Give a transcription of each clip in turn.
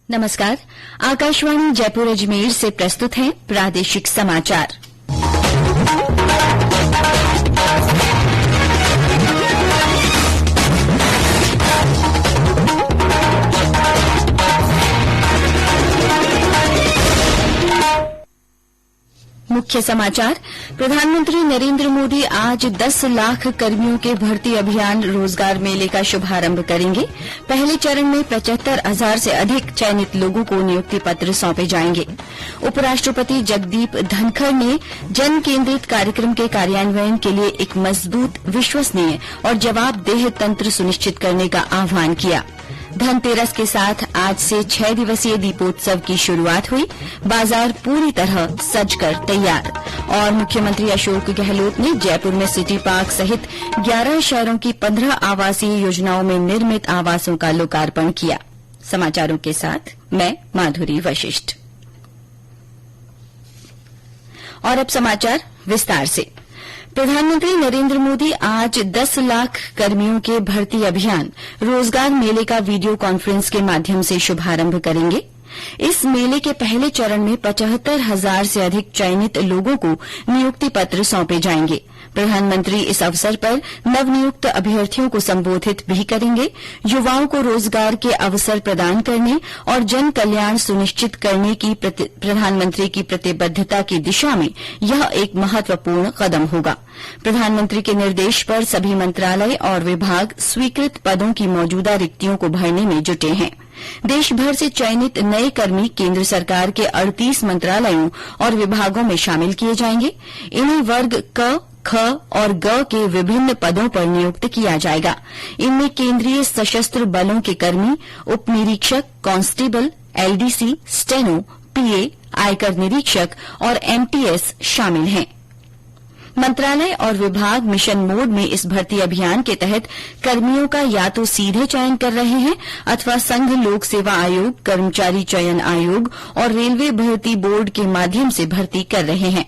नमस्कार। आकाशवाणी जयपुर अजमेर से प्रस्तुत हैं प्रादेशिक समाचार। मुख्य समाचार। प्रधानमंत्री नरेंद्र मोदी आज 10 लाख कर्मियों के भर्ती अभियान रोजगार मेले का शुभारंभ करेंगे। पहले चरण में 75,000 से अधिक चयनित लोगों को नियुक्ति पत्र सौंपे जाएंगे। उपराष्ट्रपति जगदीप धनखड़ ने जन केंद्रित कार्यक्रम के कार्यान्वयन के लिए एक मजबूत, विश्वसनीय और जवाबदेह तंत्र सुनिश्चित करने का आह्वान किया। धनतेरस के साथ आज से 6 दिवसीय दीपोत्सव की शुरुआत हुई। बाजार पूरी तरह सजकर तैयार। और मुख्यमंत्री अशोक गहलोत ने जयपुर में सिटी पार्क सहित 11 शहरों की 15 आवासीय योजनाओं में निर्मित आवासों का लोकार्पण किया। समाचारों के साथ मैं माधुरी वशिष्ठ। और अब समाचार विस्तार से। प्रधानमंत्री नरेंद्र मोदी आज 10 लाख कर्मियों के भर्ती अभियान रोजगार मेले का वीडियो कॉन्फ्रेंस के माध्यम से शुभारंभ करेंगे। इस मेले के पहले चरण में 75,000 से अधिक चयनित लोगों को नियुक्ति पत्र सौंपे जाएंगे। प्रधानमंत्री इस अवसर पर नवनियुक्त अभ्यर्थियों को संबोधित भी करेंगे। युवाओं को रोजगार के अवसर प्रदान करने और जन कल्याण सुनिश्चित करने की प्रधानमंत्री की प्रतिबद्धता की दिशा में यह एक महत्वपूर्ण कदम होगा। प्रधानमंत्री के निर्देश पर सभी मंत्रालय और विभाग स्वीकृत पदों की मौजूदा रिक्तियों को भरने में जुटे हैं। देश भर से चयनित नए कर्मी केंद्र सरकार के 38 मंत्रालयों और विभागों में शामिल किए जाएंगे। इन्हें वर्ग क, ख और ग के विभिन्न पदों पर नियुक्त किया जाएगा। इनमें केंद्रीय सशस्त्र बलों के कर्मी, उप निरीक्षक, कांस्टेबल, एलडीसी, स्टेनो, पीए, आयकर निरीक्षक और एमटीएस शामिल हैं। मंत्रालय और विभाग मिशन मोड में इस भर्ती अभियान के तहत कर्मियों का या तो सीधे चयन कर रहे हैं अथवा संघ लोक सेवा आयोग, कर्मचारी चयन आयोग और रेलवे भर्ती बोर्ड के माध्यम से भर्ती कर रहे हैं।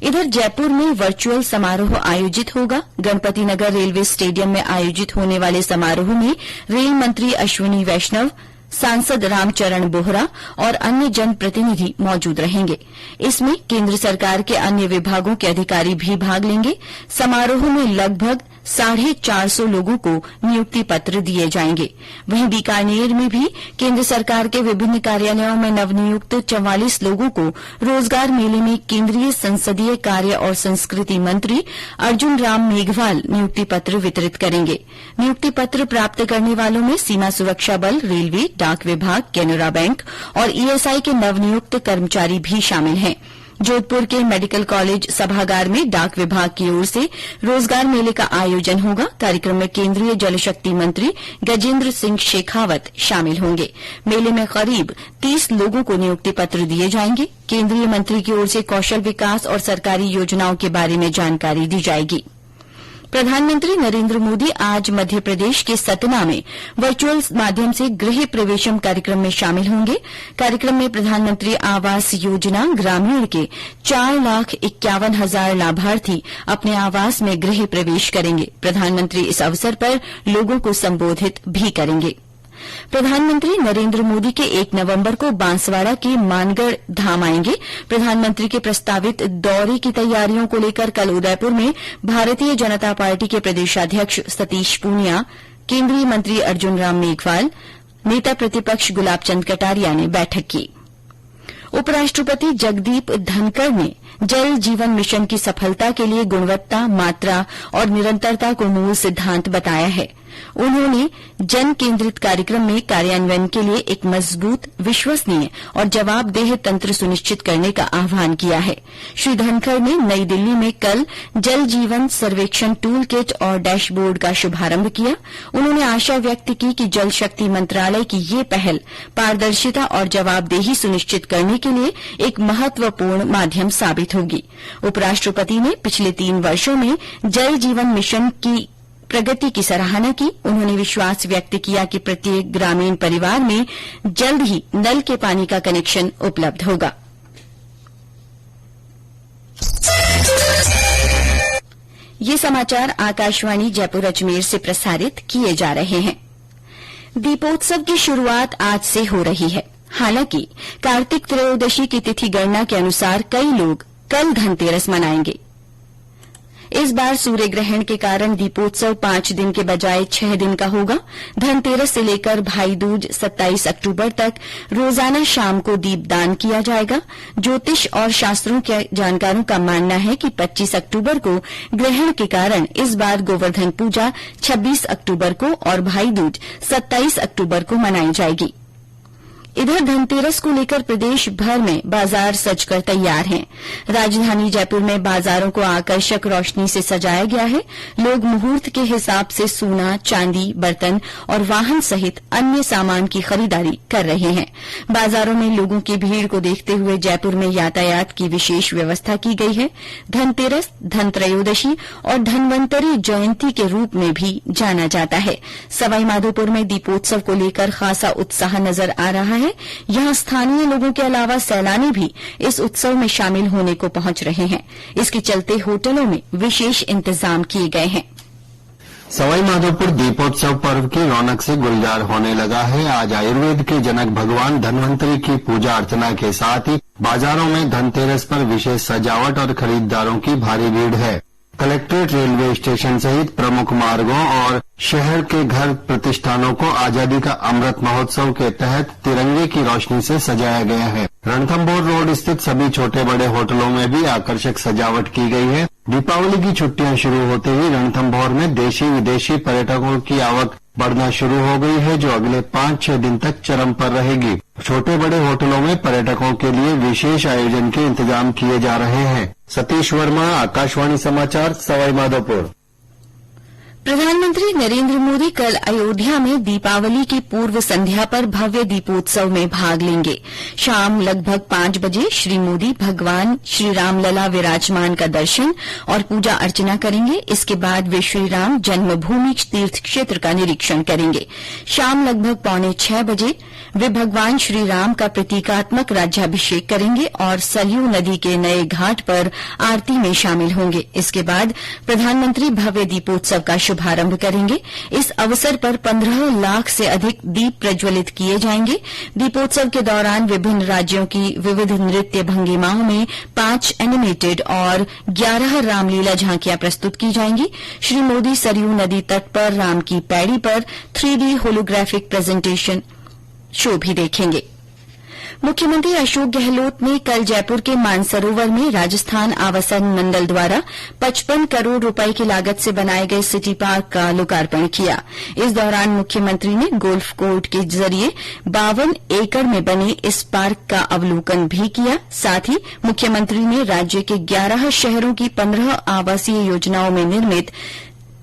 इधर जयपुर में वर्चुअल समारोह आयोजित होगा। गणपति नगर रेलवे स्टेडियम में आयोजित होने वाले समारोह में रेल मंत्री अश्विनी वैष्णव, सांसद रामचरण बोहरा और अन्य जनप्रतिनिधि मौजूद रहेंगे। इसमें केंद्र सरकार के अन्य विभागों के अधिकारी भी भाग लेंगे। समारोह में लगभग 450 लोगों को नियुक्ति पत्र दिए जाएंगे। वहीं बीकानेर में भी केंद्र सरकार के विभिन्न कार्यालयों में नवनियुक्त 44 लोगों को रोजगार मेले में केंद्रीय संसदीय कार्य और संस्कृति मंत्री अर्जुन राम मेघवाल नियुक्ति पत्र वितरित करेंगे। नियुक्ति पत्र प्राप्त करने वालों में सीमा सुरक्षा बल, रेलवे, डाक विभाग, कैनरा बैंक और ईएसआई के नवनियुक्त कर्मचारी भी शामिल हैं। जोधपुर के मेडिकल कॉलेज सभागार में डाक विभाग की ओर से रोजगार मेले का आयोजन होगा। कार्यक्रम में केंद्रीय जल शक्ति मंत्री गजेंद्र सिंह शेखावत शामिल होंगे। मेले में करीब 30 लोगों को नियुक्ति पत्र दिए जाएंगे। केंद्रीय मंत्री की ओर से कौशल विकास और सरकारी योजनाओं के बारे में जानकारी दी जाएगी। प्रधानमंत्री नरेंद्र मोदी आज मध्य प्रदेश के सतना में वर्चुअल माध्यम से गृह प्रवेशम कार्यक्रम में शामिल होंगे। कार्यक्रम में प्रधानमंत्री आवास योजना ग्रामीण के 4,51,000 लाभार्थी अपने आवास में गृह प्रवेश करेंगे। प्रधानमंत्री इस अवसर पर लोगों को संबोधित भी करेंगे। प्रधानमंत्री नरेंद्र मोदी के 1 नवंबर को बांसवाड़ा के मानगढ़ धाम आएंगे। प्रधानमंत्री के प्रस्तावित दौरे की तैयारियों को लेकर कल उदयपुर में भारतीय जनता पार्टी के प्रदेशाध्यक्ष सतीश पूनिया, केंद्रीय मंत्री अर्जुन राम मेघवाल, नेता प्रतिपक्ष गुलाब चंद कटारिया ने बैठक की। उपराष्ट्रपति जगदीप धनखड़ ने जल जीवन मिशन की सफलता के लिए गुणवत्ता, मात्रा और निरंतरता को मूल सिद्धांत बताया है। उन्होंने जन केंद्रित कार्यक्रम में कार्यान्वयन के लिए एक मजबूत, विश्वसनीय और जवाबदेह तंत्र सुनिश्चित करने का आह्वान किया है। श्री धनखड़ ने नई दिल्ली में कल जल जीवन सर्वेक्षण टूल किट और डैशबोर्ड का शुभारंभ किया। उन्होंने आशा व्यक्त की कि जल शक्ति मंत्रालय की ये पहल पारदर्शिता और जवाबदेही सुनिश्चित करने के लिए एक महत्वपूर्ण माध्यम साबित होगी। उपराष्ट्रपति ने पिछले 3 वर्षों में जल जीवन मिशन की प्रगति की सराहना की। उन्होंने विश्वास व्यक्त किया कि प्रत्येक ग्रामीण परिवार में जल्द ही नल के पानी का कनेक्शन उपलब्ध होगा। ये समाचार आकाशवाणी जयपुर अजमेर से प्रसारित किए जा रहे हैं। दीपोत्सव की शुरुआत आज से हो रही है। हालांकि कार्तिक त्रयोदशी की तिथि गणना के अनुसार कई लोग कल धनतेरस मनाएंगे। इस बार सूर्य ग्रहण के कारण दीपोत्सव 5 दिन के बजाय 6 दिन का होगा। धनतेरस से लेकर भाई दूज 27 अक्टूबर तक रोजाना शाम को दीपदान किया जाएगा। ज्योतिष और शास्त्रों के जानकारों का मानना है कि 25 अक्टूबर को ग्रहण के कारण इस बार गोवर्धन पूजा 26 अक्टूबर को और भाई दूज 27 अक्टूबर को मनाई जाएगी। इधर धनतेरस को लेकर प्रदेश भर में बाजार सजकर तैयार हैं। राजधानी जयपुर में बाजारों को आकर्षक रोशनी से सजाया गया है। लोग मुहूर्त के हिसाब से सोना, चांदी, बर्तन और वाहन सहित अन्य सामान की खरीदारी कर रहे हैं। बाजारों में लोगों की भीड़ को देखते हुए जयपुर में यातायात की विशेष व्यवस्था की गई है। धनतेरस, धनत्रयोदशी और धनवंतरी जयंती के रूप में भी जाना जाता है। सवाईमाधोपुर में दीपोत्सव को लेकर खासा उत्साह नजर आ रहा है। यहां स्थानीय लोगों के अलावा सैलानी भी इस उत्सव में शामिल होने को पहुंच रहे हैं। इसके चलते होटलों में विशेष इंतजाम किए गए हैं। सवाईमाधोपुर दीपोत्सव पर्व की रौनक से गुलजार होने लगा है। आज आयुर्वेद के जनक भगवान धन्वंतरी की पूजा अर्चना के साथ ही बाजारों में धनतेरस पर विशेष सजावट और खरीदारों की भारी भीड़ है। कलेक्ट्रेट, रेलवे स्टेशन सहित प्रमुख मार्गों और शहर के घर प्रतिष्ठानों को आजादी का अमृत महोत्सव के तहत तिरंगे की रोशनी से सजाया गया है। रणथंभौर रोड स्थित सभी छोटे बड़े होटलों में भी आकर्षक सजावट की गई है। दीपावली की छुट्टियां शुरू होते ही रणथंभौर में देशी विदेशी पर्यटकों की आवक बढ़ना शुरू हो गई है, जो अगले 5-6 दिन तक चरम पर रहेगी। छोटे बड़े होटलों में पर्यटकों के लिए विशेष आयोजन के इंतजाम किए जा रहे हैं। सतीश वर्मा, आकाशवाणी समाचार, सवाईमाधोपुर। प्रधानमंत्री नरेंद्र मोदी कल अयोध्या में दीपावली की पूर्व संध्या पर भव्य दीपोत्सव में भाग लेंगे। शाम लगभग 5 बजे श्री मोदी भगवान श्री रामलला विराजमान का दर्शन और पूजा अर्चना करेंगे। इसके बाद वे श्रीराम जन्मभूमि तीर्थ क्षेत्र का निरीक्षण करेंगे। शाम लगभग 5:45 बजे वे भगवान श्री राम का प्रतीकात्मक राज्याभिषेक करेंगे और सरयू नदी के नए घाट पर आरती में शामिल होंगे। इसके बाद प्रधानमंत्री भव्य दीपोत्सव का शुभारंभ करेंगे। इस अवसर पर 15 लाख से अधिक दीप प्रज्वलित किए जाएंगे। दीपोत्सव के दौरान विभिन्न राज्यों की विविध नृत्य भंगिमाओं में 5 एनिमेटेड और 11 रामलीला झांकियां प्रस्तुत की जाएंगी। श्री मोदी सरयू नदी तट पर राम की पैड़ी पर 3D होलोग्राफिक प्रेजेंटेशन शो भी देखेंगे। मुख्यमंत्री अशोक गहलोत ने कल जयपुर के मानसरोवर में राजस्थान आवासन मंडल द्वारा 55 करोड़ रुपए की लागत से बनाए गए सिटी पार्क का लोकार्पण किया। इस दौरान मुख्यमंत्री ने गोल्फ कोर्ट के जरिए 52 एकड़ में बने इस पार्क का अवलोकन भी किया। साथ ही मुख्यमंत्री ने राज्य के 11 शहरों की 15 आवासीय योजनाओं में निर्मित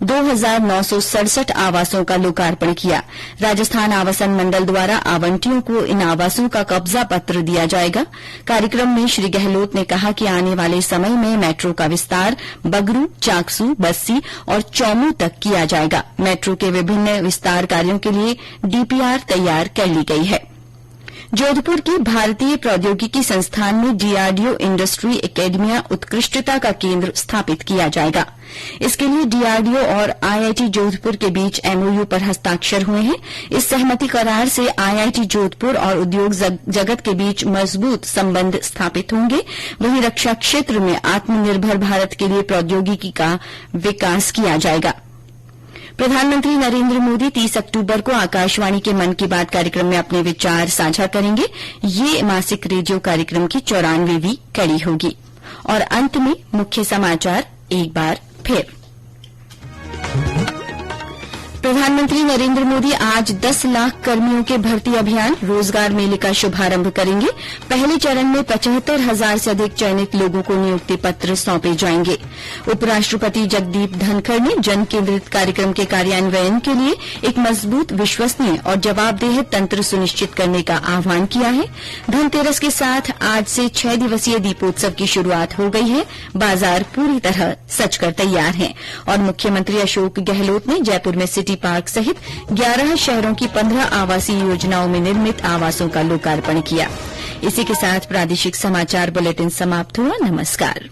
2967 आवासों का लोकार्पण किया। राजस्थान आवासन मंडल द्वारा आवंटियों को इन आवासों का कब्जा पत्र दिया जाएगा। कार्यक्रम में श्री गहलोत ने कहा कि आने वाले समय में मेट्रो का विस्तार बगरू, चाकसू, बस्सी और चौमू तक किया जाएगा। मेट्रो के विभिन्न विस्तार कार्यों के लिए डीपीआर तैयार कर ली गई है। जोधपुर के भारतीय प्रौद्योगिकी संस्थान में डीआरडीओ इंडस्ट्री एकेडमिया उत्कृष्टता का केंद्र स्थापित किया जाएगा। इसके लिए डीआरडीओ और आईआईटी जोधपुर के बीच एमओयू पर हस्ताक्षर हुए हैं। इस सहमति करार से आईआईटी जोधपुर और उद्योग जगत के बीच मजबूत संबंध स्थापित होंगे। वहीं रक्षा क्षेत्र में आत्मनिर्भर भारत के लिए प्रौद्योगिकी का विकास किया जाएगा। प्रधानमंत्री नरेंद्र मोदी 30 अक्टूबर को आकाशवाणी के मन की बात कार्यक्रम में अपने विचार साझा करेंगे। ये मासिक रेडियो कार्यक्रम की 94वीं कड़ी होगी। और अंत में मुख्य समाचार एक बार फिर। प्रधानमंत्री नरेंद्र मोदी आज 10 लाख कर्मियों के भर्ती अभियान रोजगार मेले का शुभारंभ करेंगे। पहले चरण में 75,000 से अधिक चयनित लोगों को नियुक्ति पत्र सौंपे जाएंगे। उपराष्ट्रपति जगदीप धनखड़ ने जन केंद्रित कार्यक्रम के कार्यान्वयन के लिए एक मजबूत, विश्वसनीय और जवाबदेह तंत्र सुनिश्चित करने का आह्वान किया है। धनतेरस के साथ आज से 6 दिवसीय दीपोत्सव की शुरूआत हो गई है। बाजार पूरी तरह सजकर तैयार हैं और मुख्यमंत्री अशोक गहलोत ने जयपुर में सिटी पार्क सहित 11 शहरों की 15 आवासीय योजनाओं में निर्मित आवासों का लोकार्पण किया। इसी के साथ प्रादेशिक समाचार बुलेटिन समाप्त हुआ। नमस्कार।